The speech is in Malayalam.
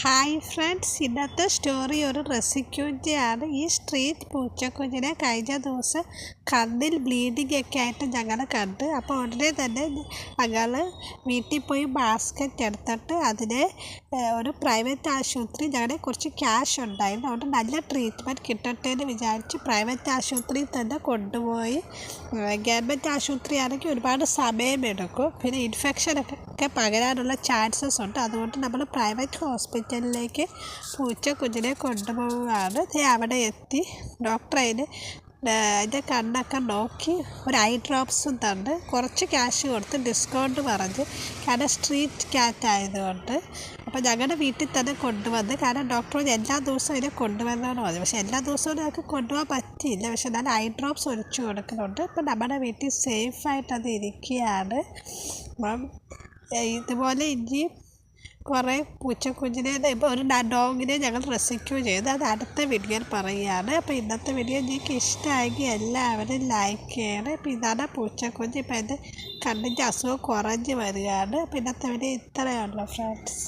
ഹായ് ഫ്രണ്ട്സ്, ഇന്നത്തെ സ്റ്റോറി ഒരു റെസ്ക്യൂജിയാണ്. ഈ സ്ട്രീറ്റ് പൂച്ചക്കുഞ്ഞിനെ കഴിഞ്ഞ ദിവസം കണ്ണിൽ ബ്ലീഡിങ് ഒക്കെ ആയിട്ട് ഞങ്ങൾ കണ്ട്. അപ്പോൾ ഉടനെ തന്നെ ഞങ്ങൾ വീട്ടിൽ പോയി ബാസ്ക്കറ്റ് എടുത്തിട്ട് അതിനെ ഒരു പ്രൈവറ്റ് ആശുപത്രി, ഞങ്ങളുടെ കുറച്ച് ക്യാഷ് ഉണ്ടായിരുന്നു, അതുകൊണ്ട് നല്ല ട്രീറ്റ്മെൻറ്റ് കിട്ടട്ടെ എന്ന് വിചാരിച്ച് പ്രൈവറ്റ് ആശുപത്രിയിൽ തന്നെ കൊണ്ടുപോയി. ഗവൺമെൻറ് ആശുപത്രി ആണെങ്കിൽ ഒരുപാട് സമയമെടുക്കും, പിന്നെ ഇൻഫെക്ഷനൊക്കെ പകരാനുള്ള ചാൻസസ് ഉണ്ട്. അതുകൊണ്ട് നമ്മൾ പ്രൈവറ്റ് ഹോസ്പിറ്റലിലേക്ക് പൂച്ചക്കുഞ്ഞിനെ കൊണ്ടുപോവുകയാണ്. അവിടെ എത്തി ഡോക്ടർ അതിൻ്റെ കണ്ണൊക്കെ നോക്കി ഒരു ഐ ഡ്രോപ്സും തന്ന് കുറച്ച് ക്യാഷ് കൊടുത്ത് ഡിസ്കൗണ്ട് പറഞ്ഞ്, കാരണം സ്ട്രീറ്റ് ക്യാറ്റ് ആയതുകൊണ്ട്. അപ്പോൾ ഞങ്ങളുടെ വീട്ടിൽ തന്നെ കൊണ്ടുവന്ന്, കാരണം ഡോക്ടർ എല്ലാ ദിവസവും ഇതിനെ കൊണ്ടുവരണമെന്ന് പറഞ്ഞു. പക്ഷേ എല്ലാ ദിവസവും ഞങ്ങൾക്ക് കൊണ്ടുപോകാൻ പറ്റിയില്ല. പക്ഷേ ഞാൻ ഐ ഡ്രോപ്സ് ഒഴിച്ചു കൊടുക്കുന്നുണ്ട്. ഇപ്പം നമ്മുടെ വീട്ടിൽ സേഫായിട്ട് അത് ഇരിക്കുകയാണ്. അപ്പം ഇതുപോലെ ഇനിയും കുറേ പൂച്ചക്കുഞ്ഞിനെ, ഇപ്പോൾ ഒരു ഡോഗിനെ ഞങ്ങൾ റെസ്ക്യൂ ചെയ്ത് അത് അടുത്ത വീഡിയോയിൽ പറയുകയാണ്. അപ്പോൾ ഇന്നത്തെ വീഡിയോ നിങ്ങൾക്ക് ഇഷ്ടമായെങ്കിൽ എല്ലാവരും ലൈക്ക് ചെയ്യണം. ഇപ്പോൾ ഇതാണ് പൂച്ചക്കുഞ്ഞ്. ഇപ്പോൾ എൻ്റെ കണ്ണിൻ്റെ അസുഖം കുറഞ്ഞ് വരികയാണ്. അപ്പോൾ ഇന്നത്തെ വീഡിയോ ഇത്രയേ ഉള്ളൂ ഫ്രണ്ട്സ്.